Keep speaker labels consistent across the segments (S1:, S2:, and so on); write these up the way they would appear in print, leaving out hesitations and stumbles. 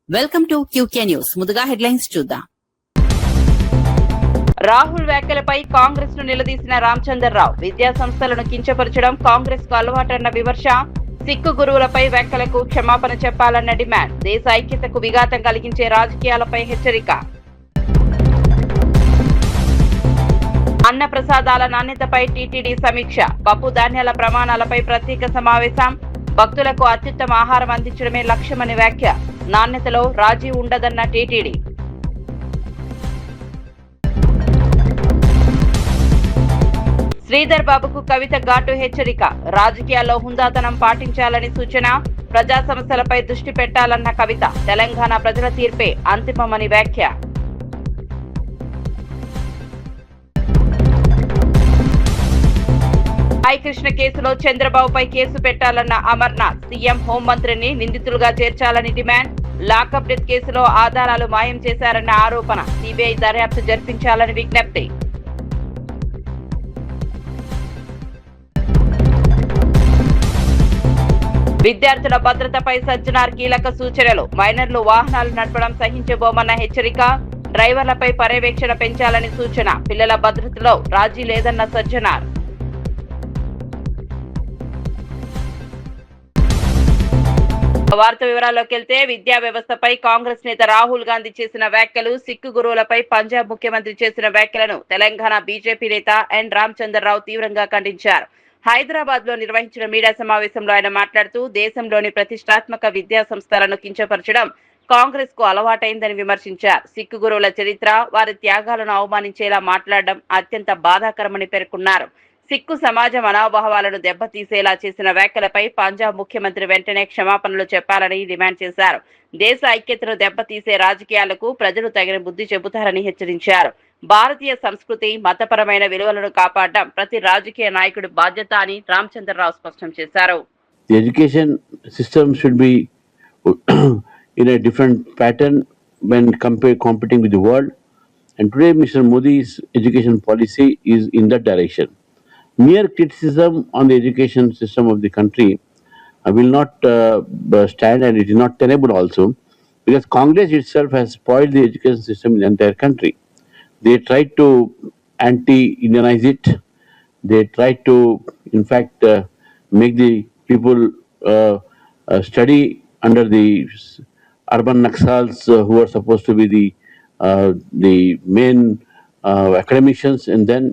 S1: Welcome to QK news. ముందుగా headlines చూద్దాం.
S2: రాహుల్ వ్యాఖ్యలపై కాంగ్రెస్ ను నిలదీసిన రామచంద్రరావు. విద్యా సంస్థలను కించపరచడం కాంగ్రెస్ కు అలవాటన్న విమర్శ. సిక్కు గురువులపై వ్యాఖ్యలకు క్షమాపణ చెప్పాలన్న డిమాండ్. దేశ ఐక్యతకు విఘాతం కలిగించే రాజకీయాలపై హెచ్చరిక. అన్న ప్రసాదాల నాణ్యతపై టీటీడీ సమీక్ష. పప్పు ధాన్యాల ప్రమాణాలపై ప్రత్యేక సమావేశం. భక్తులకు అత్యుత్తమ ఆహారం అందించడమే లక్ష్యమని వ్యాఖ్య. నాణ్యతలో రాజీ ఉండదన్న టీటీడీ. శ్రీధర్ బాబుకు కవిత ఘాటు హెచ్చరిక. రాజకీయాల్లో హుందాతనం పాటించాలని సూచన. ప్రజా సమస్యలపై దృష్టి పెట్టాలన్న కవిత. తెలంగాణ ప్రజల తీర్పే అంతిమమని వ్యాఖ్య. కృష్ణ కేసులో చంద్రబాబుపై కేసు పెట్టాలన్న అమర్నాథ్. సీఎం హోంమంత్రిని నిందితులుగా చేర్చాలని డిమాండ్. లాకప్ డెత్ కేసులో ఆధారాలు మాయం చేశారన్న ఆరోపణ. సిబిఐ దర్యాప్తు జరిపించాలని విజ్ఞప్తి. విద్యార్థుల భద్రతపై సజ్జనార్ కీలక సూచనలు. మైనర్లు వాహనాలు నడపడం సహించబోమన్న హెచ్చరిక. డ్రైవర్లపై పర్యవేక్షణ పెంచాలని సూచన. పిల్లల భద్రతలో రాజీ లేదన్న సజ్జనార్. వార్త వివరాల్లోకి వెళ్తే, విద్యా వ్యవస్థపై కాంగ్రెస్ నేత రాహుల్ గాంధీ చేసిన వ్యాఖ్యలు, సిక్కు గురువులపై పంజాబ్ ముఖ్యమంత్రి చేసిన వ్యాఖ్యలను తెలంగాణ బీజేపీ నేత ఎన్ రామచంద్రరావు తీవ్రంగా ఖండించారు. హైదరాబాద్ లో నిర్వహించిన మీడియా సమావేశంలో ఆయన మాట్లాడుతూ, దేశంలోని ప్రతిష్టాత్మక విద్యా సంస్థలను కించపరచడం కాంగ్రెస్ కు అలవాటైందని విమర్శించారు. సిక్కు గురువుల చరిత్ర, వారి త్యాగాలను అవమానించేలా మాట్లాడడం అత్యంత బాధాకరమని పేర్కొన్నారు. సిక్కు సమాజ మనోభావాలను దెబ్బతీసేలా చేసిన వ్యాఖ్యలపై పంజాబ్ ముఖ్యమంత్రి వెంటనే క్షమాపణలు చెప్పాలని డిమాండ్ చేశారు. దేశ ఐక్యతను దెబ్బతీసే రాజకీయాలకు ప్రజలు తగిన బుద్ధి చెబుతారని హెచ్చరించారు. భారతీయ సంస్కృతి, మతపరమైన విలువలను కాపాడడం ప్రతి రాజకీయ నాయకుడి బాధ్యత అని రామచంద్రరావు స్పష్టం చేశారు.
S3: The education system should be in a different pattern when competing with the world. And today, Mr. Modi's education policy is in that direction. Mere criticism on the education system of the country will not stand, and it is not tenable also, because Congress itself has spoiled the education system in the entire country. They tried to anti-Indianize it. They tried to, in fact, make the people study under the urban Naxals who are supposed to be the main academicians, and then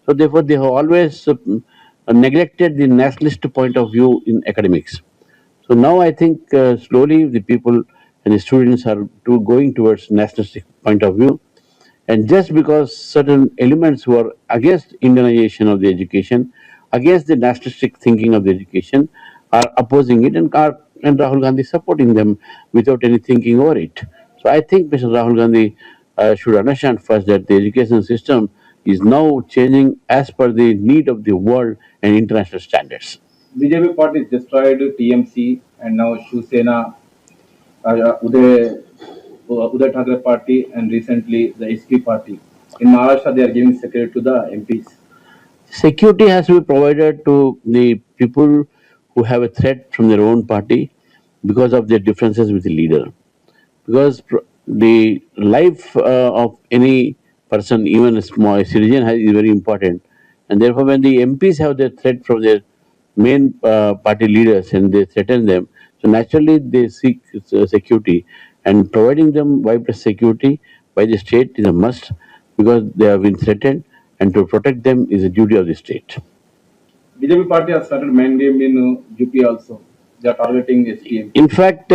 S3: so therefore they have always neglected the nationalist point of view in academics. So now I think slowly the people and the students are going towards nationalistic point of view, and just because certain elements who are against Indianization of the education, against the nationalistic thinking of the education, are opposing it, and Rahul Gandhi supporting them without any thinking over it. So I think Mr. Rahul Gandhi should understand first that the education system is now changing as per the need of the world and international standards.
S4: BJP party destroyed TMC and now Shiv Sena, Uday Thackeray party, and recently the SP party. In Maharashtra, they are giving security to the MPs.
S3: Security has to be provided to the people who have a threat from their own party because of their differences with the leader. Because the life of any person, even a small citizen, is very important, and therefore when the MPs have their threat from their main party leaders and they threaten them, so naturally they seek security, and providing them widespread security by the state is a must, because they have been threatened, and to protect them is a duty of the state.
S4: BJP party has started main game in UP also. They are targeting SPM.
S3: In fact,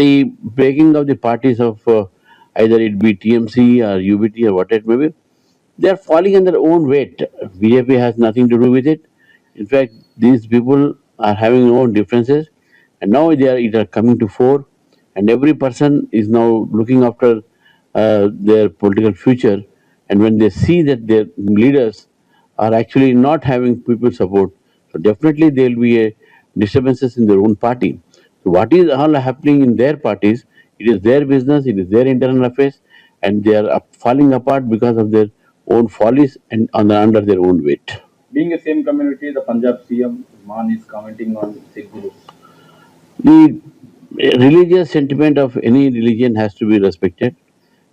S3: the breaking of the parties of either it be TMC or UBT or whatever it may be, they are falling on their own weight. BJP has nothing to do with it. In fact, these people are having their own differences, and now it are coming to fore, and every person is now looking after their political future. And when they see that their leaders are actually not having people support, so definitely there will be a disturbances in their own party. So what is all happening in their parties, it is their business, it is their internal affairs, and they are falling apart because of their own follies and under their own weight.
S4: Being a same community, the Punjab CM Man is commenting on Sikh gurus.
S3: The religious sentiment of any religion has to be respected.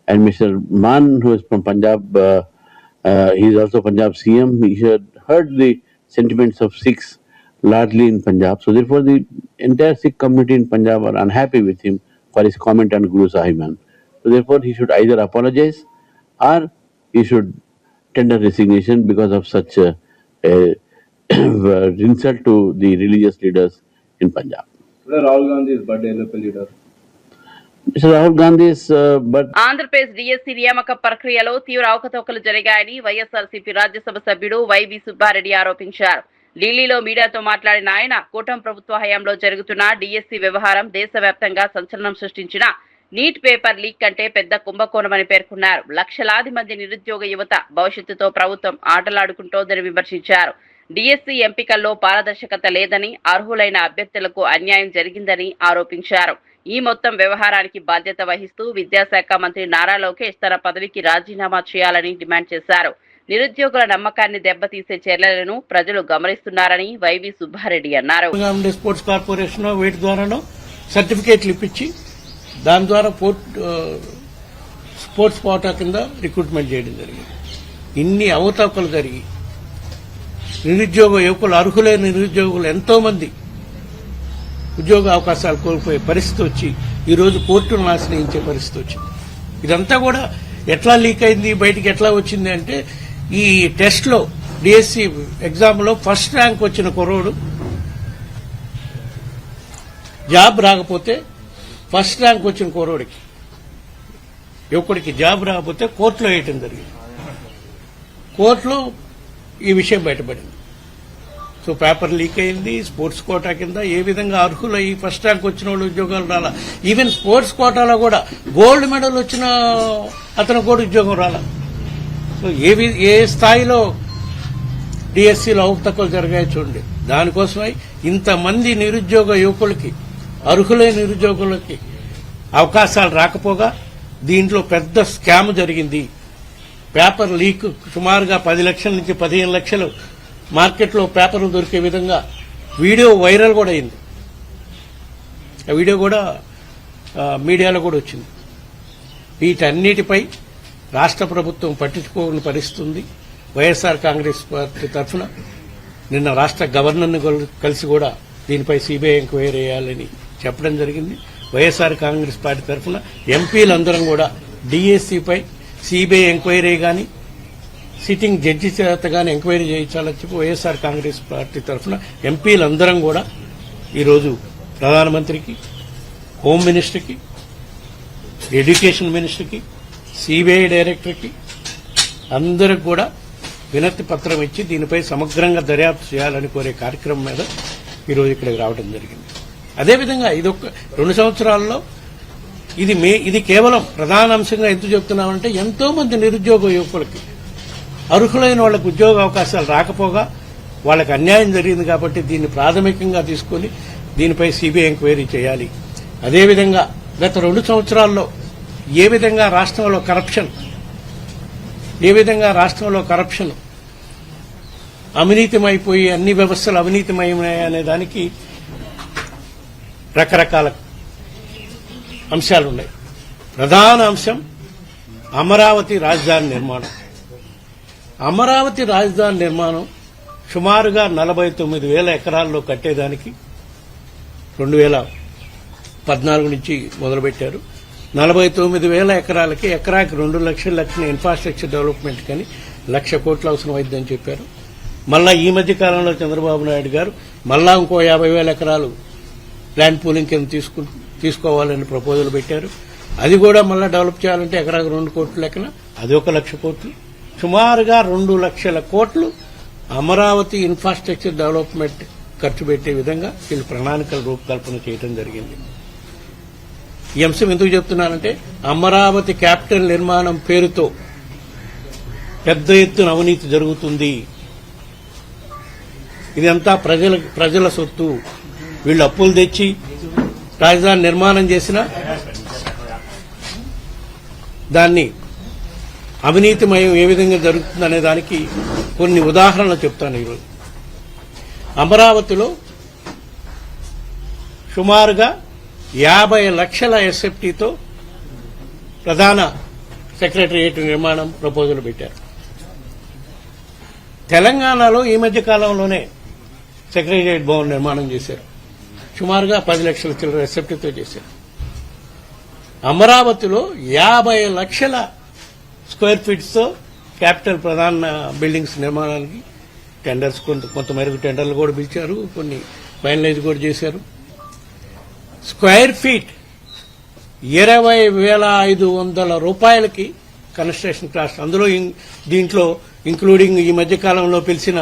S3: And Mr. Man, who is from Punjab, he is also Punjab CM. He had heard the sentiments of Sikhs largely in Punjab. So therefore, the entire Sikh community in Punjab are unhappy with him for his comment on Guru Sahiban. So therefore, he should either apologize or he should tender resignation because of such a insult to the religious leaders in Punjab.
S4: Today Rahul Gandhi is birthday LFP leader.
S3: Mr. Rahul Gandhi's birth.
S2: Andhra Pradesh DSC నియామక ప్రక్రియలో తీవ్ర అవకతవకలు జరిగాయని వైఎస్ఆర్సీపీ రాజ్యసభ సభ్యుడు YV Subbareddy ఆరోపించారు. ఢిల్లీలో మీడియాతో మాట్లాడిన ఆయన కూటమి ప్రభుత్వ హయాంలో జరుగుతున్న డిఎస్సీ వ్యవహారం దేశవ్యాప్తంగా సంచలనం సృష్టించిన నీట్ పేపర్ లీక్ కంటే పెద్ద కుంభకోణమని పేర్కొన్నారు. లక్షలాది మంది నిరుద్యోగ యువత భవిష్యత్తుతో ప్రభుత్వం ఆటలాడుకుంటోందని విమర్శించారు. డిఎస్సీ ఎంపికల్లో పారదర్శకత లేదని, అర్హులైన అభ్యర్థులకు అన్యాయం జరిగిందని ఆరోపించారు. ఈ మొత్తం వ్యవహారానికి బాధ్యత వహిస్తూ విద్యాశాఖ మంత్రి నారా లోకేష్ తన పదవికి రాజీనామా చేయాలని డిమాండ్ చేశారు. నిరుద్యోగుల నమ్మకాన్ని దెబ్బతీసే చర్యలను ప్రజలు గమనిస్తున్నారని వైవి సుబ్బారెడ్డి అన్నారు.
S5: స్పోర్ట్స్ కార్పొరేషన్ వీటి ద్వారానో సర్టిఫికేట్లు ఇప్పించి దాని ద్వారా స్పోర్ట్స్ కోటా కింద రిక్రూట్మెంట్ చేయడం జరిగింది. ఇన్ని అవతవకలు జరిగి నిరుద్యోగ యువకులు, అర్హులైన నిరుద్యోగులు ఎంతో మంది ఉద్యోగ అవకాశాలు కోల్పోయే పరిస్థితి వచ్చి ఈరోజు కోర్టును ఆశ్రయించే పరిస్థితి వచ్చింది. ఇదంతా కూడా ఎట్లా లీక్ అయింది, బయటికి ఎట్లా వచ్చింది అంటే ఈ టెస్ట్ లో డిఎస్సి ఎగ్జామ్ లో ఫస్ట్ ర్యాంక్ వచ్చిన కుర్రోడు జాబ్ రాకపోతే, ఫస్ట్ ర్యాంక్ వచ్చిన కుర్రోడికి యువకుడికి జాబ్ రాకపోతే కోర్టులో వేయటం జరిగింది. కోర్టులో ఈ విషయం బయటపడింది. సో పేపర్ లీక్ అయింది. స్పోర్ట్స్ కోటా కింద ఏ విధంగా అర్హులు ఈ ఫస్ట్ ర్యాంక్ వచ్చిన వాళ్ళు ఉద్యోగాలు రాలా. ఈవెన్ స్పోర్ట్స్ కోటాలో కూడా గోల్డ్ మెడల్ వచ్చిన అతను కూడా ఉద్యోగం రాలా. సో ఏ స్థాయిలో డిఎస్సీలో అవకతవకలు జరిగాయో చూడండి. దానికోసమై ఇంతమంది నిరుద్యోగ యువకులకి, అర్హులైన నిరుద్యోగులకి అవకాశాలు రాకపోగా దీంట్లో పెద్ద స్కామ్ జరిగింది. పేపర్ లీక్ సుమారుగా 10 లక్షల నుంచి 15 లక్షలు మార్కెట్లో పేపర్లు దొరికే విధంగా వీడియో వైరల్ కూడా అయింది. ఆ వీడియో కూడా మీడియాలో కూడా వచ్చింది. వీటన్నిటిపై రాష్ట్ర ప్రభుత్వం పట్టించుకోని పరిస్థితి ఉంది. వైఎస్ఆర్ కాంగ్రెస్ పార్టీ తరఫున నిన్న రాష్ట్ర గవర్నర్ను కలిసి కూడా దీనిపై సిబిఐ ఎంక్వైరీ చేయాలని చెప్పడం జరిగింది. వైఎస్ఆర్ కాంగ్రెస్ పార్టీ తరఫున ఎంపీలందరం కూడా డిఎస్సీపై సిబిఐ ఎంక్వైరీ గాని, సిట్టింగ్ జడ్జి చేత గాని ఎంక్వైరీ చేయించాలని చెప్పి వైఎస్ఆర్ కాంగ్రెస్ పార్టీ తరఫున ఎంపీలందరం కూడా ఈరోజు ప్రధానమంత్రికి, హోమ్ మినిస్టర్కి, ఎడ్యుకేషన్ మినిస్టర్కి, సిబిఐ డైరెక్టర్కి అందరికి కూడా వినతి పత్రం ఇచ్చి దీనిపై సమగ్రంగా దర్యాప్తు చేయాలని కోరే కార్యక్రమం మీద ఈరోజు ఇక్కడికి రావడం జరిగింది. అదేవిధంగా ఇదొక 2 సంవత్సరాల్లో ఇది కేవలం ప్రధాన అంశంగా ఎందుకు చెప్తున్నామంటే ఎంతో మంది నిరుద్యోగ యువకులకి, అర్హులైన వాళ్లకు ఉద్యోగ అవకాశాలు రాకపోగా వాళ్ళకి అన్యాయం జరిగింది కాబట్టి దీన్ని ప్రాథమికంగా తీసుకుని దీనిపై సిబిఐ ఎంక్వైరీ చేయాలి. అదేవిధంగా గత 2 సంవత్సరాల్లో ఏ విధంగా రాష్ట్రంలో కరప్షన్ అవినీతిమైపోయి అన్ని వ్యవస్థలు అవినీతిమయమనే దానికి రకరకాల అంశాలున్నాయి. ప్రధాన అంశం అమరావతి రాజధాని నిర్మాణం. అమరావతి రాజధాని నిర్మాణం సుమారుగా 49,000 ఎకరాల్లో కట్టేదానికి 2014 నుంచి మొదలుపెట్టారు. 49,000 ఎకరాలకి ఎకరాకి 2 లక్షల ఇన్ఫ్రాస్ట్రక్చర్ డెవలప్మెంట్ కానీ 1,00,000 కోట్లు అవసరమైందని చెప్పారు. మళ్ళా ఈ మధ్య కాలంలో చంద్రబాబు నాయుడు గారు మళ్ళా ఇంకో 50,000 ఎకరాలు ల్యాండ్ పూలింగ్ కింద తీసుకోవాలని ప్రపోజల్ పెట్టారు. అది కూడా మళ్ళా డెవలప్ చేయాలంటే ఎకరాకు 2 కోట్ల లెక్కన అది 1,00,000 కోట్లు. సుమారుగా 2 లక్షల కోట్లు అమరావతి ఇన్ఫ్రాస్ట్రక్చర్ డెవలప్మెంట్ ఖర్చు పెట్టే విధంగా వీళ్ళు ప్రణాళికల రూపకల్పన చేయడం జరిగింది. ఈ అంశం ఎందుకు చెప్తున్నానంటే అమరావతి క్యాపిటల్ నిర్మాణం పేరుతో పెద్ద ఎత్తున అవినీతి జరుగుతుంది. ఇదంతా ప్రజల సొత్తు. వీళ్ళు అప్పులు తెచ్చి రాజధాని నిర్మాణం చేసినా దాన్ని అవినీతిమయం ఏ విధంగా జరుగుతుందనే దానికి కొన్ని ఉదాహరణలు చెప్తాను. ఈరోజు అమరావతిలో సుమారుగా 50 లక్షల ఎస్ఎఫ్టీతో ప్రధాన సెక్రటరియట్ నిర్మాణం ప్రపోజల్ పెట్టారు. తెలంగాణలో ఈ మధ్య కాలంలోనే సెక్రటరియట్ భవన్ నిర్మాణం చేశారు. సుమారుగా 10 లక్షల చిల్లర ఎస్ఎఫ్టీతో చేశారు. అమరావతిలో 50 లక్షల స్క్వేర్ ఫీట్స్తో క్యాపిటల్ ప్రధాన బిల్డింగ్స్ నిర్మాణానికి టెండర్స్ కొంతమేరకు టెండర్లు కూడా పిలిచారు, కొన్ని ఫైనలైజ్ కూడా చేశారు. స్క్వేర్ ఫీట్ 20,500 రూపాయలకి కన్స్ట్రక్షన్ కాస్ట్. అందులో దీంట్లో ఇంక్లూడింగ్ ఈ మధ్య కాలంలో పిలిచిన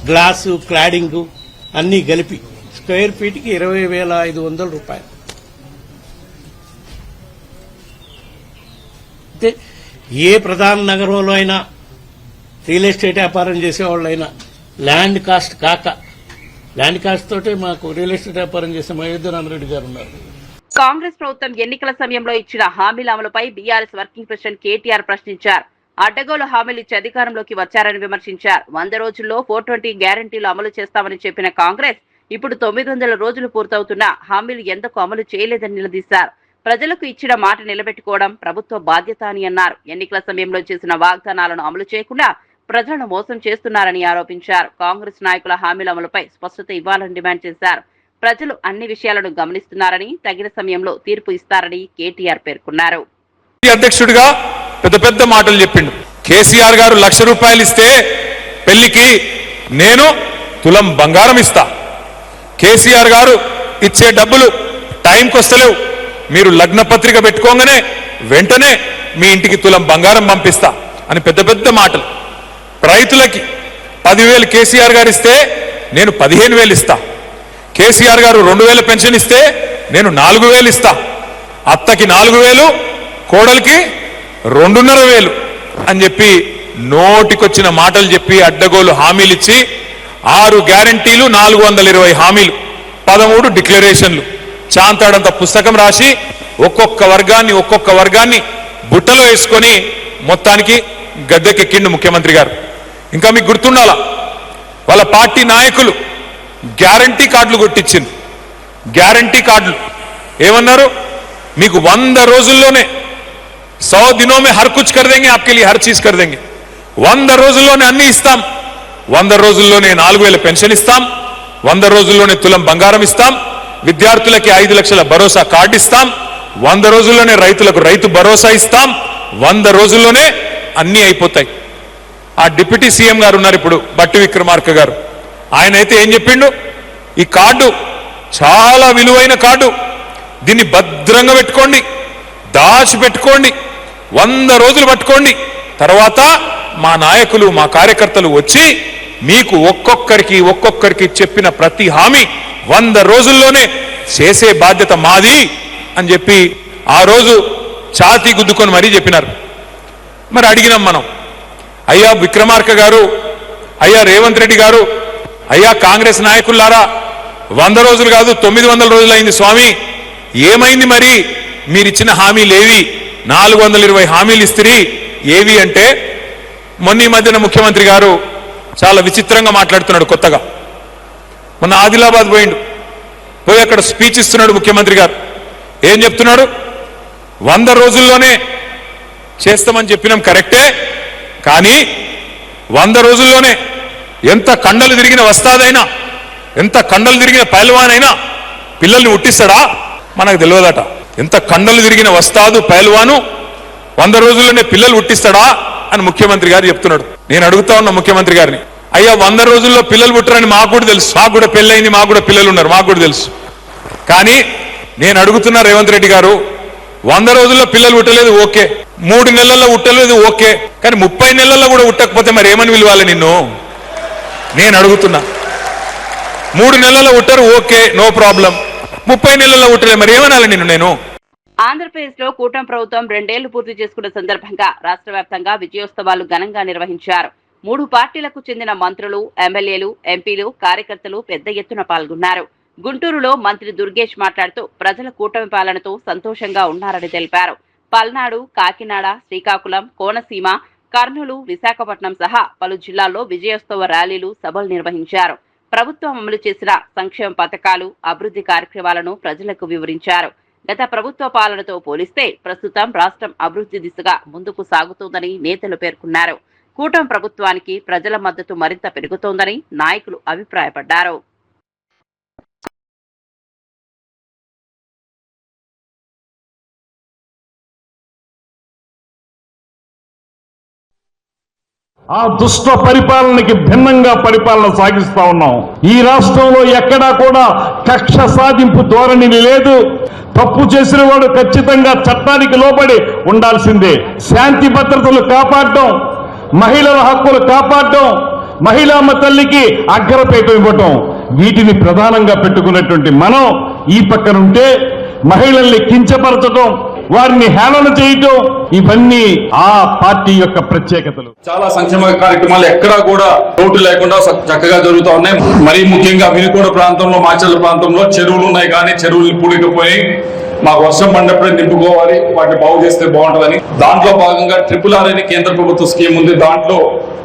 S5: గ్లాసు, క్లాడింగ్ అన్నీ కలిపి స్క్వేర్ ఫీట్కి 20,500 రూపాయలు. అంటే ఏ ప్రధాన నగరంలో అయినా రియల్ ఎస్టేట్ వ్యాపారం చేసేవాళ్ళైనా ల్యాండ్ కాస్ట్ కాక, ల్యాండ్ కాస్ట్ తోటే మాకు రియల్ ఎస్టేట్ వ్యాపారం చేసే మహేంద్రనాథ్ గారు ఉన్నారు.
S2: కాంగ్రెస్ ప్రభుత్వం ఎన్నికల సమయంలో ఇచ్చిన హామీల అమలుపై బీఆర్ఎస్ వర్కింగ్ ప్రెసిడెంట్ కేటీఆర్ ప్రశ్నించారు. అడ్డగోలు హామీలు ఇచ్చి అధికారంలోకి వచ్చారని విమర్శించారు. 100 రోజుల్లో 420 గ్యారంటీలు అమలు చేస్తామని చెప్పిన కాంగ్రెస్ ఇప్పుడు 900 రోజులు పూర్తవుతున్నా హామీలు ఎందుకు అమలు చేయలేదని నిలదీశారు. ప్రజలకు ఇచ్చిన మాట నిలబెట్టుకోవడం ప్రభుత్వ బాధ్యత అని అన్నారు. ఎన్నికల సమయంలో చేసిన వాగ్దానాలను అమలు చేయకుండా ప్రజలను మోసం చేస్తున్నారని ఆరోపించారు. కాంగ్రెస్ నాయకుల హామీల అమలుపై స్పష్టత ఇవ్వాలని డిమాండ్ చేశారు. ప్రజలు అన్ని విషయాలను గమనిస్తున్నారని, తగిన సమయంలో తీర్పు ఇస్తారని కేటీఆర్ పేర్కొన్నారు.
S6: అధ్యక్షుడిగా పెద్ద పెద్ద మాటలు చెప్పిండు. కేసీఆర్ గారు 1,00,000 రూపాయలు ఇస్తే పెళ్లికి నేను తులం బంగారం ఇస్తా. కేసీఆర్ గారు ఇచ్చే డబ్బులు టైంకి వస్తలేవు, మీరు లగ్న పత్రిక పెట్టుకోగానే వెంటనే మీ ఇంటికి తులం బంగారం పంపిస్తా అని పెద్ద పెద్ద మాటలు. రైతులకి 10,000 కేసీఆర్ గారు ఇస్తే నేను 15,000 ఇస్తా. కేసీఆర్ గారు 2,000 పెన్షన్ ఇస్తే నేను 4,000 ఇస్తా. అత్తకి 4,000, కోడలికి 2,500 అని చెప్పి నోటికొచ్చిన మాటలు చెప్పి అడ్డగోలు హామీలు ఇచ్చి 6 గ్యారంటీలు, 420 హామీలు, 13 డిక్లరేషన్లు, చాంతాడంత పుస్తకం రాసి ఒక్కొక్క వర్గాన్ని బుట్టలో వేసుకొని మొత్తానికి గద్దెకెక్కిండు ముఖ్యమంత్రి గారు. ఇంకా మీకు గుర్తుండాలా, వాళ్ళ పార్టీ నాయకులు గ్యారంటీ కార్డులు కొట్టించింది. గ్యారంటీ కార్డులు ఏమన్నారు? మీకు 100 రోజుల్లోనే 100 दिनों में हर कुछ कर देंगे, आपके लिए हर चीज कर देंगे. 100 రోజుల్లోనే అన్ని ఇస్తాం. 100 రోజుల్లోనే 4,000 పెన్షన్ ఇస్తాం. 100 రోజుల్లోనే తులం బంగారం ఇస్తాం. విద్యార్థులకి 5 లక్షల భరోసా కార్డు ఇస్తాం. 100 రోజుల్లోనే రైతులకు రైతు భరోసా ఇస్తాం. 100 రోజుల్లోనే అన్ని అయిపోతాయి. ఆ డిప్యూటీ సీఎం గారు ఉన్నారు ఇప్పుడు, బట్టి విక్రమార్క గారు. ఆయన అయితే ఏం చెప్పిండు? ఈ కార్డు చాలా విలువైన కార్డు, దీన్ని భద్రంగా పెట్టుకోండి, దాచి పెట్టుకోండి, 100 రోజులు పట్టుకోండి. తర్వాత మా నాయకులు, మా కార్యకర్తలు వచ్చి మీకు ఒక్కొక్కరికి చెప్పిన ప్రతి హామీ 100 రోజుల్లోనే చేసే బాధ్యత మాది అని చెప్పి ఆ రోజు ఛాతీ గుద్దుకొని మరీ చెప్పినారు. మరి అడిగినాం మనం, అయ్యా విక్రమార్క గారు, అయ్యా రేవంత్ రెడ్డి గారు, అయ్యా కాంగ్రెస్ నాయకులారా, 100 రోజులు కాదు 900 రోజులైంది స్వామి, ఏమైంది మరి మీరిచ్చిన హామీలు ఏవి? 420 హామీలు ఇస్తిరి ఏవి అంటే, మొన్న ఈ మధ్యన ముఖ్యమంత్రి గారు చాలా విచిత్రంగా మాట్లాడుతున్నాడు. కొత్తగా మొన్న ఆదిలాబాద్ పోయి అక్కడ స్పీచ్ ఇస్తున్నాడు ముఖ్యమంత్రి గారు. ఏం చెప్తున్నాడు? 100 రోజుల్లోనే చేస్తామని చెప్పినాం కరెక్టే, కానీ 100 రోజుల్లోనే ఎంత కండలు తిరిగిన వస్తాదైనా, ఎంత కండలు తిరిగిన పైల్వానైనా పిల్లల్ని ఉట్టిస్తాడా? మనకు తెలియదట. ఎంత కండలు తిరిగిన వస్తాదు పైల్వాను 100 రోజుల్లోనే పిల్లలు ఉట్టిస్తాడా అని ముఖ్యమంత్రి గారు చెప్తున్నాడు. నేను అడుగుతా ఉన్నా ముఖ్యమంత్రి గారిని, అయ్యా 100 రోజుల్లో పిల్లలు పుట్టరని మాకు కూడా తెలుసు, మాకు కూడా పెళ్ళయింది, మాకు కూడా పిల్లలు ఉన్నారు, మాకు కూడా తెలుసు. కానీ నేను అడుగుతున్నా రేవంత్ రెడ్డి గారు, 100 రోజుల్లో పిల్లలు ఉట్టలేదు ఓకే, 3 నెలల్లో ఉట్టలేదు ఓకే, కానీ 30 నెలల్లో కూడా ఉట్టకపోతే మరి ఏమని విలువాలి నిన్ను? నేను అడుగుతున్నా. 3 నెలల్లో ఉట్టరు ఓకే, నో ప్రాబ్లం, 30 నెలల్లో ఉట్టలేదు మరి ఏమనాలి నిన్ను నేను?
S2: ఆంధ్రప్రదేశ్ లో కూటమి ప్రభుత్వం 2 ఏళ్లు పూర్తి చేసుకున్న సందర్భంగా రాష్ట్ర వ్యాప్తంగా విజయోత్సవాలు ఘనంగా నిర్వహించారు. 3 పార్టీలకు చెందిన మంత్రులు, ఎమ్మెల్యేలు, ఎంపీలు, కార్యకర్తలు పెద్ద ఎత్తున పాల్గొన్నారు. గుంటూరులో మంత్రి దుర్గేష్ మాట్లాడుతూ ప్రజల కూటమి పాలనతో సంతోషంగా ఉన్నారని తెలిపారు. పల్నాడు, కాకినాడ, శ్రీకాకుళం, కోనసీమ, కర్నూలు, విశాఖపట్నం సహా పలు జిల్లాల్లో విజయోత్సవ ర్యాలీలు, సభలు నిర్వహించారు. ప్రభుత్వం అమలు చేసిన సంక్షేమ పథకాలు, అభివృద్ధి కార్యక్రమాలను ప్రజలకు వివరించారు. గత ప్రభుత్వ పాలనతో పోలిస్తే ప్రస్తుతం రాష్ట్రం అభివృద్ధి దిశగా ముందుకు సాగుతోందని నేతలు పేర్కొన్నారు. కూటమి ప్రభుత్వానికి ప్రజల మద్దతు మరింత పెరుగుతోందని నాయకులు అభిప్రాయపడ్డారు.
S7: ఆ దుష్ట పరిపాలనకి భిన్నంగా పరిపాలన సాగిస్తా ఉన్నాం. ఈ రాష్ట్రంలో ఎక్కడా కూడా కక్ష సాధింపు ధోరణి లేదు. తప్పు చేసిన వాడు ఖచ్చితంగా చట్టానికి లోబడి ఉండాల్సిందే. శాంతి భద్రతలు కాపాడడం, మహిళల హక్కులు కాపాడడం, మహిళామ్మ తల్లికి అగ్రపీఠం ఇవ్వటం, వీటిని ప్రధానంగా పెట్టుకున్నటువంటి మనం ఈ పక్కనుంటే మహిళల్ని కించపరచడం, వారిని హేళన చేయటం, ఇవన్నీ ఆ పార్టీ యొక్క ప్రత్యేకతలు.
S8: చాలా సంక్షేమ కార్యక్రమాలు ఎక్కడా కూడా లోటు లేకుండా చక్కగా జరుగుతూ ఉన్నాయి. మరీ ముఖ్యంగా వినుకొండ ప్రాంతంలో, మాచర్ల ప్రాంతంలో చెరువులు ఉన్నాయి, కానీ చెరువులు పూడికపోయి మాకు వర్షం పడినప్పుడే నింపుకోవాలి, వాటిని బాగు చేస్తే బాగుంటుందని దాంట్లో భాగంగా RRR అని కేంద్ర ప్రభుత్వ స్కీమ్ ఉంది. దాంట్లో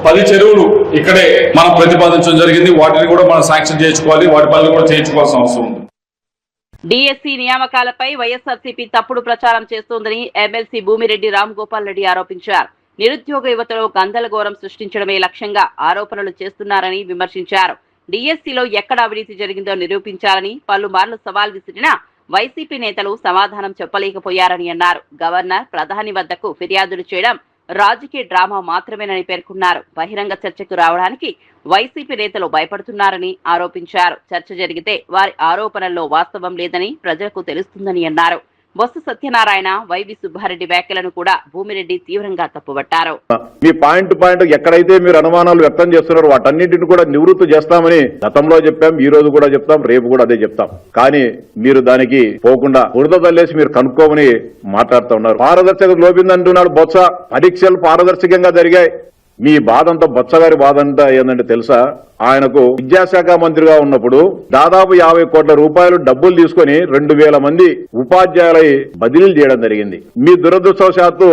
S8: 10 చెరువులు ఇక్కడే మనం ప్రతిపాదించడం జరిగింది. వాటిని కూడా మనం శాంక్షన్ చేయించుకోవాలి, వాటి పనులు కూడా చేయించుకోవాల్సిన అవసరం ఉంది.
S2: డిఎస్సి నియామకాలపై వైఎస్ఆర్సీపీ తప్పుడు ప్రచారం చేస్తోందని ఎమ్మెల్సీ భూమిరెడ్డి రామ్గోపాల్ రెడ్డి ఆరోపించారు. నిరుద్యోగ యువతలో గందరగోళం సృష్టించడమే లక్ష్యంగా ఆరోపణలు చేస్తున్నారని విమర్శించారు. డిఎస్సిలో ఎక్కడ అవినీతి జరిగిందో నిరూపించాలని పలుమార్లు సవాల్ విసిరినా వైసీపీ నేతలు సమాధానం చెప్పలేకపోయారని అన్నారు. గవర్నర్, ప్రధాని వద్దకు ఫిర్యాదులు చేయడం రాజకీయ డ్రామా మాత్రమేనని పేర్కొన్నారు. బహిరంగ చర్చకు రావడానికి వైసీపీ నేతలు భయపడుతున్నారని ఆరోపించారు. చర్చ జరిగితే వారి ఆరోపణల్లో వాస్తవం లేదని ప్రజలకు తెలుస్తుందని అన్నారు. బొత్స సత్యనారాయణ, వైవి సుబ్బారెడ్డి వ్యాఖ్యలను కూడా భూమిరెడ్డి తీవ్రంగా తప్పుపట్టారు.
S9: మీ పాయింట్ ఎక్కడైతే మీరు అనుమానాలు వ్యక్తం చేస్తున్నారో వాటన్నింటిని కూడా నివృత్తి చేస్తామని గతంలో చెప్పాం, ఈ రోజు కూడా చెప్తాం, రేపు కూడా అదే చెప్తాం. కానీ మీరు దానికి పోకుండా బురద తల్లేసి మీరు కనుక్కోమని మాట్లాడుతూ ఉన్నారు. పారదర్శకత లోపిందంటున్నాడు బొత్స. పరీక్షలు పారదర్శకంగా జరిగాయి. మీ బాధంతా బొత్స గారి బాధంతా ఏంటంటే తెలుసా? ఆయనకు విద్యాశాఖ మంత్రిగా ఉన్నప్పుడు దాదాపు 50 కోట్ల రూపాయలు డబ్బులు తీసుకుని 2000 మంది ఉపాధ్యాయులై బదిలీలు చేయడం జరిగింది. మీ దురదృష్టవశాత్తు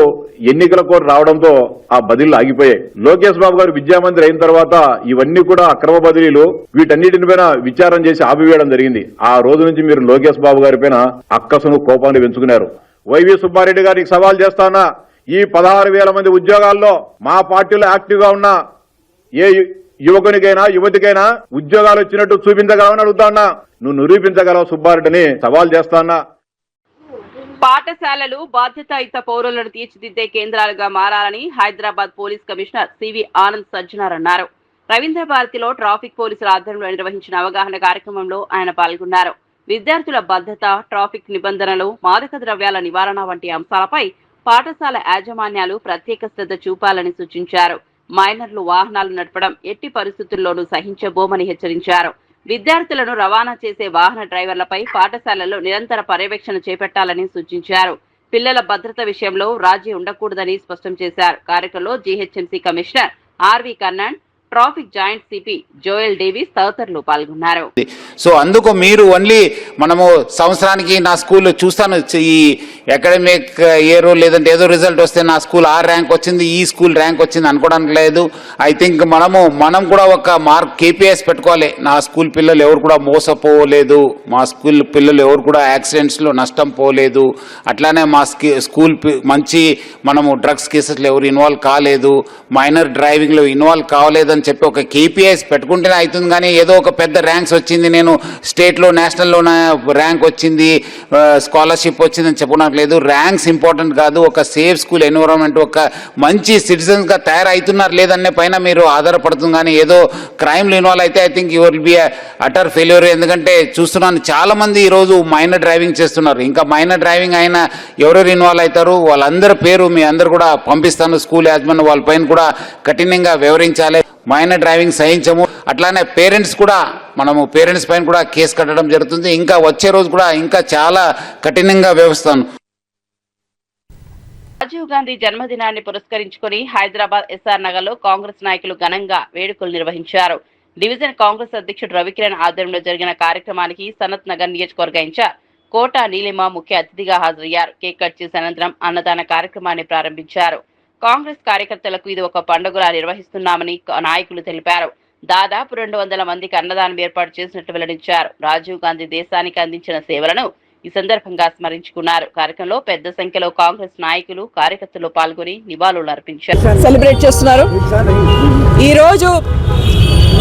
S9: ఎన్నికల కోడ్ రావడంతో ఆ బదిలీలు ఆగిపోయాయి. లోకేష్ బాబు గారు విద్యామంత్రి అయిన తర్వాత ఇవన్నీ కూడా అక్రమ బదిలీలు, వీటన్నిటిని పైన విచారం చేసి ఆపివేయడం జరిగింది. ఆ రోజు నుంచి మీరు లోకేష్ బాబు గారి పైన అక్కసును, కోపాన్ని పెంచుకున్నారు. వైవి సుబ్బారెడ్డి గారికి సవాల్ చేస్తానా, ఈ 16,000 మంది ఉద్యోగాల్లో మా పార్టీలో యాక్టివ్ గా ఉన్న ఏ యువకునికైనా యువతికైనా ఉద్యోగాలు వచ్చినట్టు చూపించగలవని అడుగుతాన్నా. నువ్వు నిరూపించగలవు సుబ్బారెడ్డిని సవాల్ చేస్తానా.
S2: పాఠశాలలు బాధ్యతాయుత పౌరులను తీర్చిదిద్దే కేంద్రాలుగా మారాలని Hyderabad police commissioner CV Anand Sajjanar అన్నారు. రవీంద్ర భారతిలో ట్రాఫిక్ పోలీసుల ఆధ్వర్యంలో నిర్వహించిన అవగాహన కార్యక్రమంలో ఆయన పాల్గొన్నారు. విద్యార్థుల భద్రత, ట్రాఫిక్ నిబంధనలు, మాదక ద్రవ్యాల నివారణ వంటి అంశాలపై పాఠశాల యాజమాన్యాలు ప్రత్యేక శ్రద్ధ చూపాలని సూచించారు. మైనర్లు వాహనాలు నడపడం ఎట్టి పరిస్థితుల్లోనూ సహించబోమని హెచ్చరించారు. విద్యార్థులను రవాణా చేసే వాహన డ్రైవర్లపై పాఠశాలల్లో నిరంతర పర్యవేక్షణ చేపట్టాలని సూచించారు. పిల్లల భద్రత విషయంలో రాజీ ఉండకూడదని స్పష్టం చేశారు. కార్యక్రమంలో GHMC commissioner RV Karnan, traffic joint CP Joel Davis తదితరులు పాల్గొన్నారు.
S10: సో అందుకు మీరు ఓన్లీ మనము సంవత్సరానికి నా స్కూల్ చూస్తాను, ఈ అకాడమిక్ ఇయర్ లేదంటే ఏదో రిజల్ట్ వస్తే నా స్కూల్ ఆ ర్యాంక్ వచ్చింది, ఈ స్కూల్ ర్యాంక్ వచ్చింది అనుకోవడానికి లేదు. ఐ థింక్ మనం కూడా ఒక మార్క్ KPIs పెట్టుకోవాలి. నా స్కూల్ పిల్లలు ఎవరు కూడా మోసపోలేదు, మా స్కూల్ పిల్లలు ఎవరు కూడా యాక్సిడెంట్స్లో నష్టం పోలేదు, అట్లానే మా స్కూల్ మంచి మనము డ్రగ్స్ కేసెస్లో ఎవరు ఇన్వాల్వ్ కాలేదు, మైనర్ డ్రైవింగ్లో ఇన్వాల్వ్ కావలేదని చెప్పి ఒక KPIs పెట్టుకుంటేనే అవుతుంది. కానీ ఏదో ఒక పెద్ద ర్యాంక్స్ వచ్చింది, నేను స్టేట్లో నేషనల్లో ర్యాంక్ వచ్చింది, స్కాలర్షిప్ వచ్చిందని చెప్పుకోవడానికి లేదు. ర్యాంక్స్ ఇంపార్టెంట్ కాదు. ఒక సేఫ్ స్కూల్ ఎన్విరాన్మెంట్, ఒక మంచి సిటిజన్స్గా తయారవుతున్నారు లేదనే పైన మీరు ఆధారపడుతుంది. కానీ ఏదో క్రైమ్లో ఇన్వాల్వ్ అయితే I think you will be utter failure. ఎందుకంటే చూస్తున్నాను చాలా మంది ఈరోజు మైనర్ డ్రైవింగ్ చేస్తున్నారు. ఇంకా మైనర్ డ్రైవింగ్ అయినా ఎవరెవరు ఇన్వాల్వ్ అవుతారు వాళ్ళందరి పేరు మీ అందరు కూడా పంపిస్తాను. స్కూల్ యాజమాన్యం వాళ్ళ పైన కూడా కఠినంగా వివరించాలి. మైనర్ డ్రైవింగ్ సహించము. అట్లానే పేరెంట్స్ కూడా మనము పేరెంట్స్ పైన కూడా కేసు కట్టడం జరుగుతుంది. ఇంకా వచ్చే రోజు కూడా ఇంకా చాలా కఠినంగా వ్యవస్థను.
S2: రాజీవ్ గాంధీ జన్మదినాన్ని పురస్కరించుకుని హైదరాబాద్ SR నగర్ లో కాంగ్రెస్ నాయకులు ఘనంగా వేడుకలు నిర్వహించారు. డివిజన్ కాంగ్రెస్ అధ్యక్షుడు రవికిరణ్ ఆధ్వర్యంలో జరిగిన కార్యక్రమానికి సనత్ నగర్ నియోజకవర్గ ఇన్ఛార్జ్ కోట నీలిమ ముఖ్య అతిథిగా హాజరయ్యారు. కేక్ కట్ చేసిన అనంతరం అన్నదాన కార్యక్రమాన్ని ప్రారంభించారు. కాంగ్రెస్ కార్యకర్తలకు ఇది ఒక పండుగలా నిర్వహిస్తున్నామని నాయకులు తెలిపారు. దాదాపు 200 మందికి అన్నదానం ఏర్పాటు చేసినట్లు వెల్లడించారు. రాజీవ్ గాంధీ దేశానికి అందించిన సేవలను ఈ సందర్భంగా స్మరించుకున్నారు. కార్యక్రమంలో పెద్ద సంఖ్యలో కాంగ్రెస్ నాయకులు, కార్యకర్తలు పాల్గొని నివాళులు అర్పించారు.
S11: సెలబ్రేట్ చేస్తున్నారు. ఈ రోజు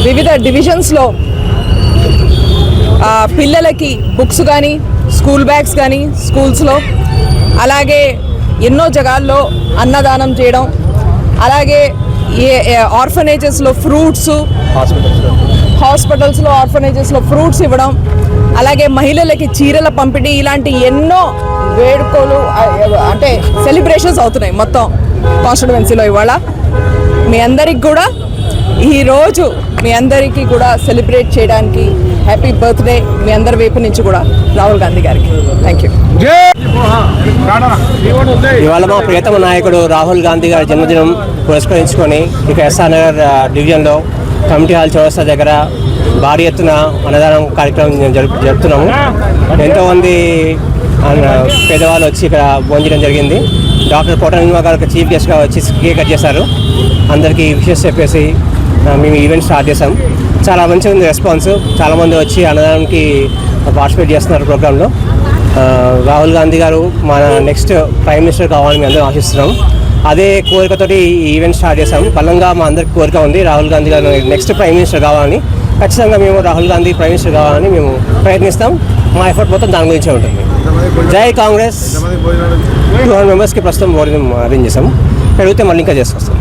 S11: వివిధ డివిజన్స్ లో పిల్లలకి బుక్స్ కానీ, స్కూల్ బ్యాగ్స్ కానీ స్కూల్స్లో, అలాగే ఎన్నో జగాల్లో అన్నదానం చేయడం, అలాగే ఆర్ఫనేజెస్లో ఫ్రూట్స్, హాస్పిటల్స్లో ఆర్ఫనేజెస్లో ఫ్రూట్స్ ఇవ్వడం, అలాగే మహిళలకి చీరల పంపిణీ, ఇలాంటి ఎన్నో వేడుకలు అంటే సెలబ్రేషన్స్ అవుతున్నాయి మొత్తం కాన్స్టిట్యుయెన్సీలో. ఇవాళ మీ అందరికి కూడా ఈరోజు మీ అందరికీ కూడా సెలబ్రేట్ చేయడానికి హ్యాపీ బర్త్డే మీ అందరి వైపు నుంచి కూడా రాహుల్ గాంధీ గారికి. Thank you.
S12: ఇవాళ మా ప్రియతమ నాయకుడు రాహుల్ గాంధీ గారి జన్మదినం పురస్కరించుకొని ఇక ఎస్ఆర్ నగర్ డివిజన్లో కమిటీ హాల్ చౌరస్తా దగ్గర భారీ ఎత్తున అన్నదానం కార్యక్రమం జరుపుతున్నాము. ఎంతోమంది పేదవాళ్ళు వచ్చి ఇక్కడ భోంచడం జరిగింది. డాక్టర్ కోట నిల్వ గారు చీఫ్ గెస్ట్గా వచ్చి కేక్ కట్ చేశారు. అందరికీ విషెస్ చెప్పేసి మేము ఈవెంట్ స్టార్ట్ చేసాం. చాలా మంచిగా ఉంది రెస్పాన్స్. చాలామంది వచ్చి అన్నదానానికి పార్టిసిపేట్ చేస్తున్నారు ప్రోగ్రాంలో. రాహుల్ గాంధీ గారు మన నెక్స్ట్ ప్రైమ్ మినిస్టర్ కావాలని మేము అందరం ఆశిస్తున్నాం. అదే కోరికతోటి ఈ ఈవెంట్ స్టార్ట్ చేసాం. బలంగా మా అందరికి కోరిక ఉంది రాహుల్ గాంధీ గారు నెక్స్ట్ ప్రైమ్ మినిస్టర్ కావాలని. ఖచ్చితంగా మేము రాహుల్ గాంధీ ప్రైమ్ మినిస్టర్ కావాలని మేము ప్రయత్నిస్తాం. మా ఎఫర్ట్ మొత్తం దాని గురించే ఉంటుంది. జై కాంగ్రెస్. 200 మెంబర్స్కి ప్రస్తుతం భోజనం అరేంజ్ చేసాం. పెరిగితే మళ్ళీ ఇంకా చేసుకొస్తాం.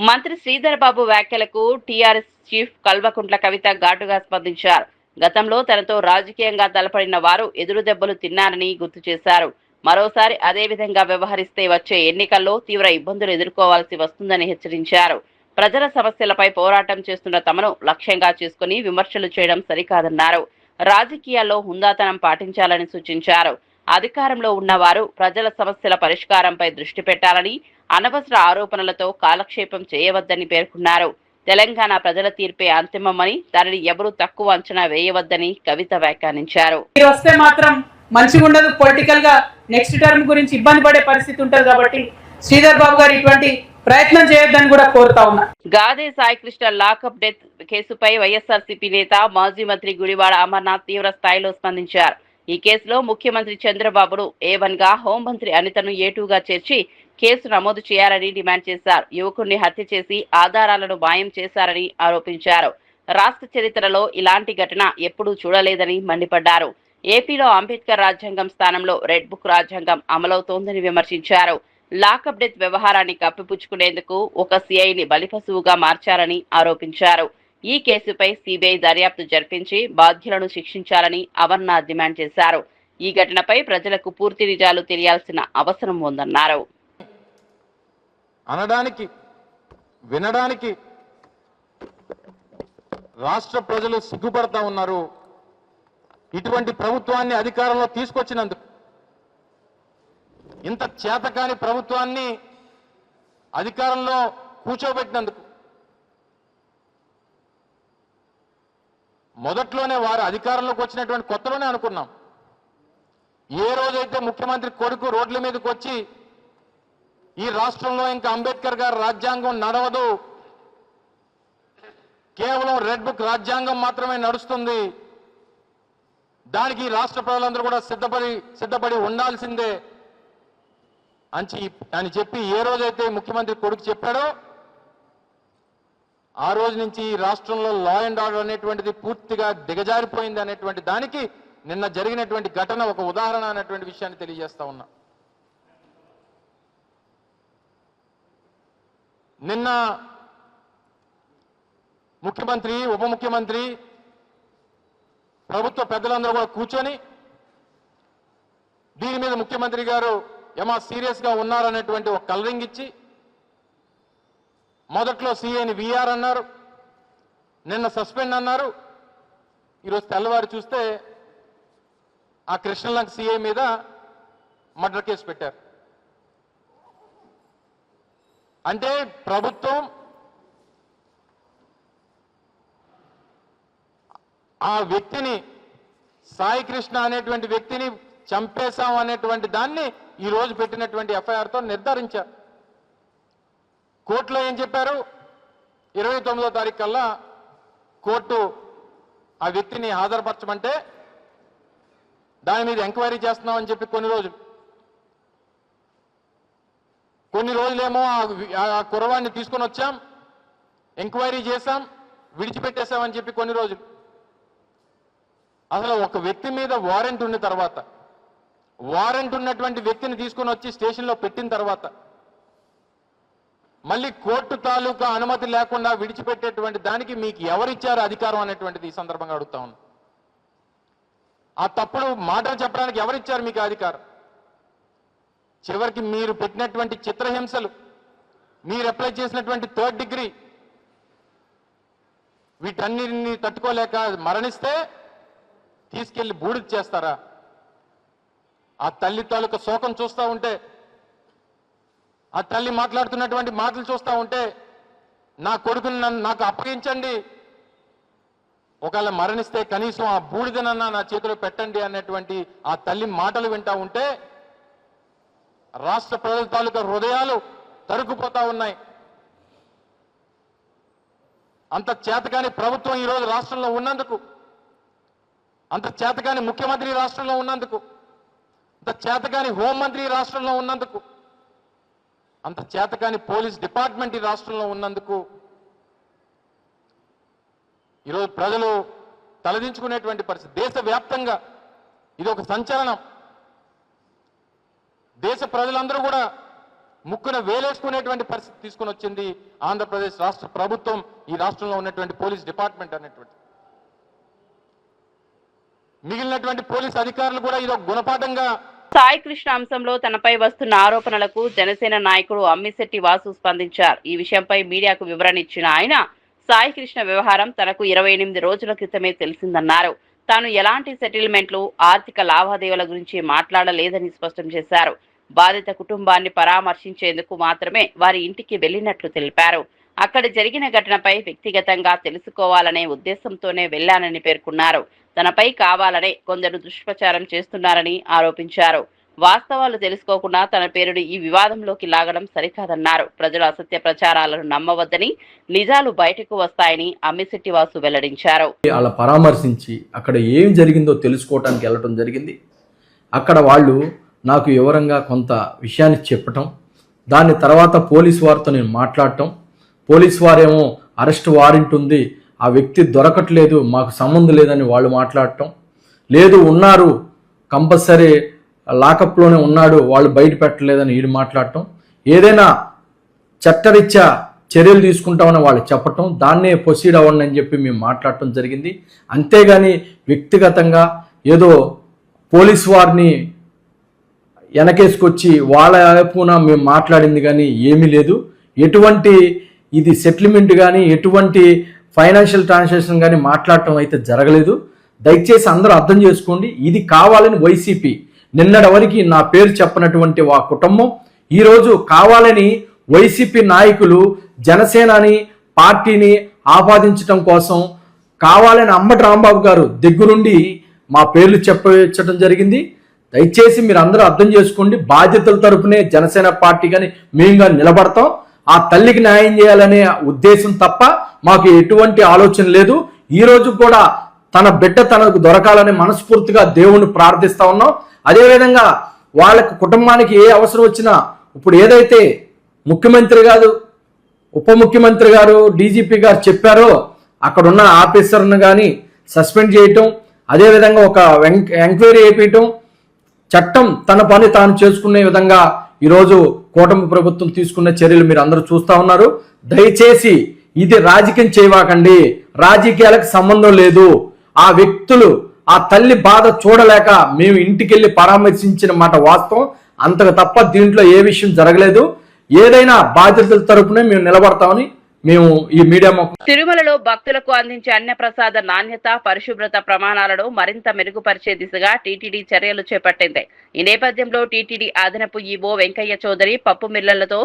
S2: మంత్రి శ్రీధర్ బాబు వ్యాఖ్యలకు టీఆర్ఎస్ చీఫ్ కల్వకుంట్ల కవిత ఘాటుగా స్పందించారు. గతంలో తనతో రాజకీయంగా తలపడిన వారు ఎదురు దెబ్బలు తిన్నారని గుర్తు చేశారు. మరోసారి అదే విధంగా వ్యవహరిస్తే వచ్చే ఎన్నికల్లో తీవ్ర ఇబ్బందులు ఎదుర్కోవాల్సి వస్తుందని హెచ్చరించారు. ప్రజల సమస్యలపై పోరాటం చేస్తున్న తమను లక్ష్యంగా చేసుకుని విమర్శలు చేయడం సరికాదన్నారు. రాజకీయాల్లో హుందాతనం పాటించాలని సూచించారు. అధికారంలో ఉన్నవారు ప్రజల సమస్యల పరిష్కారంపై దృష్టి పెట్టాలని, అనవసర ఆరోపణలతో కాలక్షేపం చేయవద్దని పేర్కొన్నారు. తెలంగాణ ప్రజల తీర్పే అంతిమమని, దానిని ఎవరూ తక్కువ అంచనా వేయవద్దని కవిత వ్యాఖ్యానించారు.
S13: వస్తే మాత్రం మంచిగా ఉండదు. పొలిటికల్ గా నెక్స్ట్ టర్మ్ గురించి ఇబ్బంది పడే పరిస్థితి ఉంటుంది. కాబట్టి శ్రీధర్ బాబు గారు ఇటువంటి ప్రయత్నం చేయొద్దని కూడా కోరుతా ఉన్నా.
S2: గాదే సాయికృష్ణ లాకప్ డెత్ కేసుపై వైఎస్ఆర్సీపీ నేత, మాజీ మంత్రి గుడివాడ అమర్నాథ్ తీవ్ర స్థాయిలో స్పందించారు. ఈ కేసులో ముఖ్యమంత్రి చంద్రబాబును A1 గా, హోంమంత్రి అనితను A2 గా చేర్చి కేసు నమోదు చేయాలని డిమాండ్ చేశారు. యువకుడిని హత్య చేసి ఆధారాలను మాయం చేశారని ఆరోపించారు. రాష్ట్ర చరిత్రలో ఇలాంటి ఘటన ఎప్పుడూ చూడలేదని మండిపడ్డారు. ఏపీలో అంబేద్కర్ రాజ్యాంగం స్థానంలో రెడ్ బుక్ రాజ్యాంగం అమలవుతోందని విమర్శించారు. లాకప్ డెత్ వ్యవహారాన్ని కప్పిపుచ్చుకునేందుకు ఒక సిఐని బలిపశువుగా మార్చారని ఆరోపించారు. ఈ కేసుపై సిబిఐ దర్యాప్తు జరిపించి బాధ్యులను శిక్షించాలని అమర్నాథ్ డిమాండ్ చేశారు. ఈ ఘటనపై ప్రజలకు పూర్తి నిజాలు తెలియాల్సిన అవసరం ఉందన్నారు.
S14: అనడానికి, వినడానికి రాష్ట్ర ప్రజలు సిగ్గుపడతా ఉన్నారు. ఇటువంటి ప్రభుత్వాన్ని అధికారంలో తీసుకొచ్చినందుకు, ఇంత చేతకాని ప్రభుత్వాన్ని అధికారంలో కూర్చోబెట్టినందుకు, మొదట్లోనే వారు అధికారంలోకి వచ్చినటువంటి కొత్తలోనే అనుకున్నాం. ఏ రోజైతే ముఖ్యమంత్రి కొడుకు రోడ్ల మీదకి వచ్చి ఈ రాష్ట్రంలో ఇంకా అంబేద్కర్ గారి రాజ్యాంగం నడవదు, కేవలం రెడ్ బుక్ రాజ్యాంగం మాత్రమే నడుస్తుంది, దానికి రాష్ట్ర ప్రజలందరూ కూడా సిద్ధపడి ఉండాల్సిందే అని చెప్పి ఏ రోజైతే ముఖ్యమంత్రి కొడుకు చెప్పాడో ఆ రోజు నుంచి రాష్ట్రంలో లా అండ్ ఆర్డర్ అనేటువంటిది పూర్తిగా దిగజారిపోయింది అనేటువంటి దానికి నిన్న జరిగినటువంటి ఘటన ఒక ఉదాహరణ అనేటువంటి విషయాన్ని తెలియజేస్తా ఉన్నా. నిన్న ముఖ్యమంత్రి, ఉప ముఖ్యమంత్రి, ప్రభుత్వ పెద్దలందరూ కూడా కూర్చొని దీని మీద ముఖ్యమంత్రి గారు ఏమా సీరియస్ గా ఉన్నారనేటువంటి ఒక కలరింగ్ ఇచ్చి, మొదట్లో సీఐని విఆర్ అన్నారు, నిన్న సస్పెండ్ అన్నారు, ఈరోజు తెల్లవారు చూస్తే ఆ కృష్ణలంక సీఐ మీద మర్డర్ కేసు పెట్టారు. అంటే ప్రభుత్వం ఆ వ్యక్తిని, సాయి కృష్ణ అనేటువంటి వ్యక్తిని చంపేశాం అనేటువంటి దాన్ని ఈ రోజు పెట్టినటువంటి ఎఫ్ఐఆర్తో నిర్ధారించారు. కోర్టులో ఏం చెప్పారు? 29వ తారీఖు కల్లా కోర్టు ఆ వ్యక్తిని హాజరుపరచమంటే దాని మీద ఎంక్వైరీ చేస్తున్నామని చెప్పి కొన్ని రోజులేమో ఆ కుర్రవాడిని తీసుకొని వచ్చాం, ఎంక్వైరీ చేశాం, విడిచిపెట్టేశామని చెప్పి కొన్ని రోజులు. అసలు ఒక వ్యక్తి మీద వారెంట్ ఉన్న తర్వాత, వారెంట్ ఉన్నటువంటి వ్యక్తిని తీసుకొని వచ్చి స్టేషన్లో పెట్టిన తర్వాత మళ్ళీ కోర్టు తాలూకా అనుమతి లేకుండా విడిచిపెట్టేటువంటి దానికి మీకు ఎవరిచ్చారు అధికారం అనేటువంటిది ఈ సందర్భంగా అడుగుతా ఉన్నాను. ఆ తప్పుడు మాటలు చెప్పడానికి ఎవరిచ్చారు మీకు అధికారం? చివరికి మీరు పెట్టినటువంటి చిత్రహింసలు, మీరు అప్లై చేసినటువంటి 3rd డిగ్రీ, వీటన్నిటిని తట్టుకోలేక మరణిస్తే తీసుకెళ్లి బూడిద చేస్తారా? ఆ తల్లి తాలూకా శోకం చూస్తూ ఉంటే, ఆ తల్లి మాట్లాడుతున్నటువంటి మాటలు చూస్తూ ఉంటే, నా కొడుకుని నాకు అప్పగించండి, ఒకవేళ మరణిస్తే కనీసం ఆ బూడిదనన్నా నా చేతిలో పెట్టండి అనేటువంటి ఆ తల్లి మాటలు వింటా ఉంటే రాష్ట్ర ప్రజల తాలూకా హృదయాలు తరుక్కుపోతా ఉన్నాయి. అంత చేతకాని ప్రభుత్వం ఈరోజు రాష్ట్రంలో ఉన్నందుకు, అంత చేతకాని ముఖ్యమంత్రి రాష్ట్రంలో ఉన్నందుకు, అంత చేతకాని హోంమంత్రి రాష్ట్రంలో ఉన్నందుకు, అంత చేతకాని పోలీస్ డిపార్ట్మెంట్ ఈ రాష్ట్రంలో ఉన్నందుకు ఈరోజు ప్రజలు తలదించుకునేటువంటి పరిస్థితి. దేశవ్యాప్తంగా ఇది ఒక సంచలనం. దేశ ప్రజలందరూ కూడా ముక్కున వేలేసుకునేటువంటి పరిస్థితి తీసుకుని వచ్చింది ఆంధ్రప్రదేశ్ రాష్ట్ర ప్రభుత్వం, ఈ రాష్ట్రంలో ఉన్నటువంటి పోలీస్ డిపార్ట్మెంట్ అనేటువంటి. మిగిలినటువంటి పోలీస్ అధికారులు కూడా ఇది ఒక గుణపాఠంగా.
S2: సాయి కృష్ణ అంశంలో తనపై వస్తున్న ఆరోపణలకు జనసేన నాయకుడు అమ్మిశెట్టి వాసు స్పందించారు. ఈ విషయంపై మీడియాకు వివరణ ఇచ్చిన ఆయన, సాయి కృష్ణ వ్యవహారం తనకు 28 రోజుల క్రితమే తెలిసిందన్నారు. తాను ఎలాంటి సెటిల్మెంట్లు, ఆర్థిక లావాదేవీల గురించి మాట్లాడలేదని స్పష్టం చేశారు. బాధిత కుటుంబాన్ని పరామర్శించేందుకు మాత్రమే వారి ఇంటికి వెళ్లినట్లు తెలిపారు. అక్కడ జరిగిన ఘటనపై వ్యక్తిగతంగా తెలుసుకోవాలనే ఉద్దేశంతోనే వెళ్లానని పేర్కొన్నారు. తనపై కావాలనే కొందరు దుష్ప్రచారం చేస్తున్నారని ఆరోపించారు. వాస్తవాలు తెలుసుకోకుండా తన పేరుని ఈ వివాదంలోకి లాగడం సరికాదన్నారు. ప్రజలు అసత్య ప్రచారాలను నమ్మవద్దని, నిజాలు బయటకు వస్తాయని అమ్మిశెట్టి వాసు వెల్లడించారు.
S15: అలా పరామర్శించి అక్కడ ఏం జరిగిందో తెలుసుకోవడానికి వెళ్ళటం జరిగింది. అక్కడ వాళ్ళు నాకు వివరంగా కొంత విషయాన్ని చెప్పటం, దాని తర్వాత పోలీసు వారితో నేను మాట్లాడటం, పోలీసు వారేమో అరెస్ట్ వారెంట్ ఉంది, ఆ వ్యక్తి దొరకట్లేదు, మాకు సంబంధం లేదని వాళ్ళు మాట్లాడటం, లేదు ఉన్నారు కంపల్సరీ లాకప్లోనే ఉన్నాడు, వాళ్ళు బయట పెట్టలేదని వీళ్ళు మాట్లాడటం, ఏదైనా చట్టరీత్యా చర్యలు తీసుకుంటామని వాళ్ళు చెప్పటం, దాన్నే ప్రొసీడ్ అవ్వండి అని చెప్పి మేము మాట్లాడటం జరిగింది. అంతేగాని వ్యక్తిగతంగా ఏదో పోలీసు వారిని వెనకేసుకొచ్చి వాళ్ళ వైపున మేము మాట్లాడింది కానీ ఏమీ లేదు. ఎటువంటి ఇది సెటిల్మెంట్ కానీ ఎటువంటి ఫైనాన్షియల్ ట్రాన్సాక్షన్ కానీ మాట్లాడటం అయితే జరగలేదు. దయచేసి అందరూ అర్థం చేసుకోండి. ఇది కావాలని వైసీపీ నిన్నటి వరకు నా పేరు చెప్పనటువంటి ఆ కుటుంబం ఈరోజు కావాలని వైసీపీ నాయకులు జనసేనని పార్టీని ఆపాదించడం కోసం కావాలని అంబటి రాంబాబు గారు దగ్గరుండి మా పేర్లు చెప్పడం జరిగింది. దయచేసి మీరు అందరూ అర్థం చేసుకోండి. బాధ్యతల తరపునే జనసేన పార్టీ కానీ మేము కానీ నిలబడతాం. ఆ తల్లికి న్యాయం చేయాలనే ఉద్దేశం తప్ప మాకు ఎటువంటి ఆలోచన లేదు. ఈ రోజు కూడా తన బిడ్డ తనకు దొరకాలని మనస్ఫూర్తిగా దేవుణ్ణి ప్రార్థిస్తా ఉన్నాం. అదేవిధంగా వాళ్ళకి కుటుంబానికి ఏ అవసరం వచ్చినా ఇప్పుడు ఏదైతే ముఖ్యమంత్రి గారు, ఉప ముఖ్యమంత్రి గారు, డీజీపీ గారు చెప్పారో అక్కడున్న ఆఫీసర్ను కానీ సస్పెండ్ చేయటం, అదేవిధంగా ఒక ఎంక్వైరీ చేయించటం, చట్టం తన పని తాను చేసుకునే విధంగా ఈరోజు కూటమి ప్రభుత్వం తీసుకున్న చర్యలు మీరు అందరూ చూస్తా ఉన్నారు. దయచేసి ఇది రాజకీయం చేయవాకండి. రాజకీయాలకు సంబంధం లేదు. ఆ వ్యక్తులు ఆ తల్లి బాధ చూడలేక మేము ఇంటికెళ్ళి పరామర్శించిన మాట వాస్తవం, అంతకు తప్ప దీంట్లో ఏ విషయం జరగలేదు. ఏదైనా బాధ్యతల తరపునే మేము నిలబడతామని మేము ఈ మీడియా.
S2: తిరుమలలో భక్తులకు అందించే అన్నప్రసాద నాణ్యత, పరిశుభ్రత ప్రమాణాలను మరింత మెరుగుపరిచే దిశగా టీటీడీ చర్యలు చేపట్టింది. ఈ నేపథ్యంలో టీటీడీ అదనపు ఈవో వెంకయ్య చౌదరి పప్పు మిల్లలతో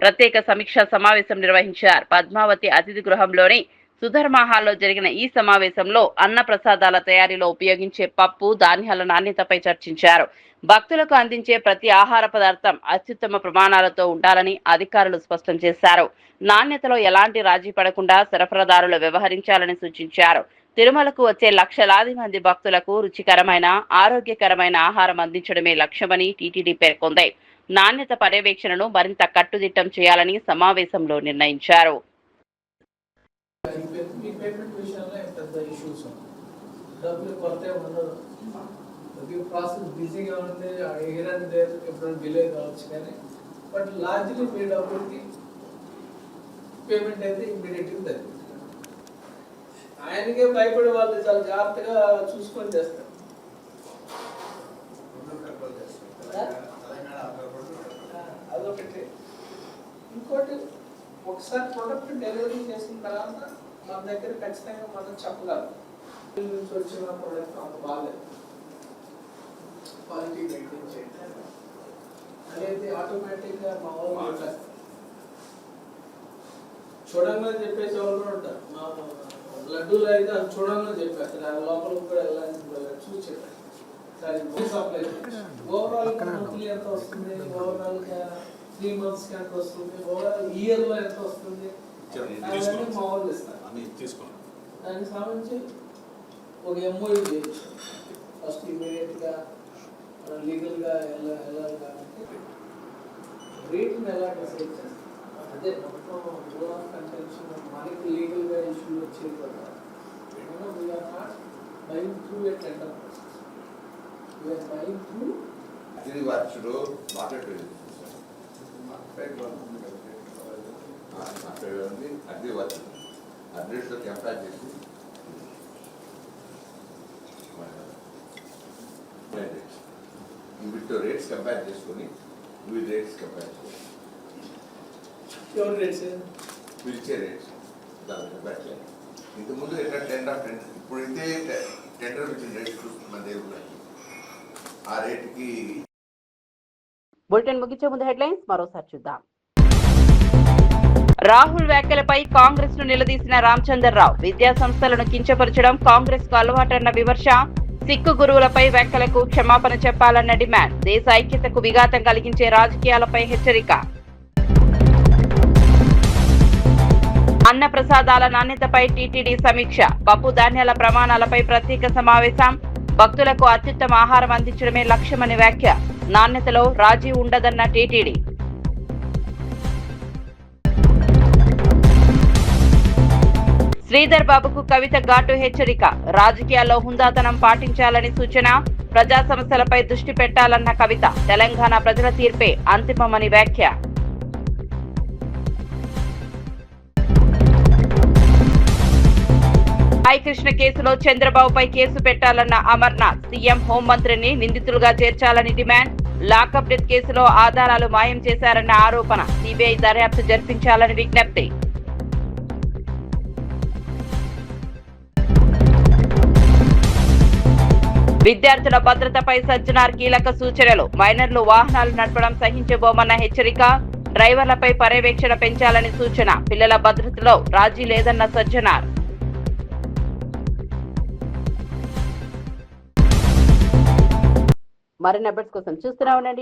S2: ప్రత్యేక సమీక్షా సమావేశం నిర్వహించారు. పద్మావతి అతిథి గృహంలోని సుధర్మా హాల్లో జరిగిన ఈ సమావేశంలో అన్న ప్రసాదాల తయారీలో ఉపయోగించే పప్పు, ధాన్యాల నాణ్యతపై చర్చించారు. భక్తులకు అందించే ప్రతి ఆహార పదార్థం అత్యుత్తమ ప్రమాణాలతో ఉండాలని అధికారులు స్పష్టం చేశారు. నాణ్యతలో ఎలాంటి రాజీ పడకుండా సరఫరాదారులు వ్యవహరించాలని సూచించారు. తిరుమలకు వచ్చే లక్షలాది మంది భక్తులకు రుచికరమైన ఆరోగ్యకరమైన ఆహారం అందించడమే లక్ష్యమని టీటీడీ పేర్కొంది. నాణ్యత పర్యవేక్షణను మరింత కట్టుదిట్టం చేయాలని సమావేశంలో నిర్ణయించారు.
S13: పేమెంట్ అయితే ఇమ్మీడియట్గా జరిగింది. ఆయనకే భయపడే వాళ్ళు చాలా జాగ్రత్తగా చూసుకొని చేస్తారు. అదొకటి. ఇంకోటి, ఒకసారి ప్రొడక్ట్ డెలివరీ చేసిన తర్వాత మన దగ్గర ఖచ్చితంగా మనం చెప్పగలం నుంచి వచ్చిన ప్రొడక్ట్ అంత బాగాలేదు, క్వాలిటీ మెయింటైన్ చేయాలి అనేది ఆటోమేటిక్గా మా వాళ్ళు చూడంగా చెప్పేసి వాళ్ళు ఉంటారు. మా లడ్డూలు అయితే అది చూడంగా చెప్పేస్తారు, ఆ లోపలికి కూడా వెళ్ళాలని చూసి చెప్పారు. సప్లై ఓవరాల్ మంత్లీ ఎంత వస్తుంది, ఓవరాల్ 3 months కి ఎంత వస్తుంది, ఓవరాల్ ఇయర్ లో ఎంత వస్తుంది అవన్నీ మా వాళ్ళు ఇస్తారు. దానికి సంబంధించి ఒక ఎంఓయూ చేయొచ్చు. ఫస్ట్ ఇమీడియట్ గా లీగల్ గా వెళ్ళాలి కాబట్టి రేట్ని ఎలా డిసైడ్ చేస్తారు. అదే మొత్తం కంటెన్షన్ మనకి లీగల్ గా ఇష్యూ వచ్చేది కదా. We're not buying through a tender process, we're buying through
S16: అగ్రివర్చుడు మార్కెట్ అగ్రివర్చుడు అడ్రస్లో కంపేర్ చేసి వీటితో రేట్స్ కంపేర్ చేసుకొని వీటి రేట్స్ కంపేర్ చేసుకోవాలి.
S13: ఎవరి రేట్స్
S16: పిలిచే రేట్స్ దాన్ని కంపేర్ చేయాలి. ఇంతకుముందు ఎట్లా టెండర్ ఇప్పుడు ఇదే టెండర్ వచ్చిన రేట్స్ చూస్తుంది మన దగ్గర. ఆ రేట్కి
S2: బులెటిన్ ముగించే ముందు హెడ్లైన్స్ మరోసారి చూద్దాం. రాహుల్ వ్యాఖ్యలపై కాంగ్రెస్ ను నిలదీసిన రామచంద్రరావు. విద్యా సంస్థలను కించపరచడం కాంగ్రెస్ కు అలవాటన్న విమర్శ. సిక్కు గురువులపై వ్యాఖ్యలకు క్షమాపణ చెప్పాలన్న డిమాండ్. దేశ ఐక్యతకు విఘాతం కలిగించే రాజకీయాలపై హెచ్చరిక. అన్న ప్రసాదాల నాణ్యతపై టీటీడీ సమీక్ష. పప్పు ధాన్యాల ప్రమాణాలపై ప్రత్యేక సమావేశం. భక్తులకు అత్యుత్తమ ఆహారం అందించడమే లక్ష్యమని వ్యాఖ్య. నాణ్యతలో రాజీ ఉండదన్న టీటీడీ. శ్రీధర్ బాబుకు కవిత ఘాటు హెచ్చరిక. రాజకీయాల్లో హుందాతనం పాటించాలని సూచన. ప్రజా సమస్యలపై దృష్టి పెట్టాలన్న కవిత. తెలంగాణ ప్రజల తీర్పే అంతిమమని వ్యాఖ్య. కృష్ణ కేసులో చంద్రబాబుపై కేసు పెట్టాలన్న అమర్నాథ్. సీఎం హోంమంత్రిని నిందితులుగా చేర్చాలని డిమాండ్. లాకప్ డెత్ కేసులో ఆధారాలు మాయం చేశారన్న ఆరోపణ. సిబిఐ దర్యాప్తు జరిపించాలని విజ్ఞప్తి. విద్యార్థుల భద్రతపై సజ్జనార్ కీలక సూచనలు. మైనర్లు వాహనాలు నడపడం సహించబోమన్న హెచ్చరిక. డ్రైవర్లపై పర్యవేక్షణ పెంచాలని సూచన. పిల్లల భద్రతలో రాజీ లేదన్న సజ్జనార్. మరిన్ని అప్డేట్స్ కోసం చూస్తూనే ఉండండి.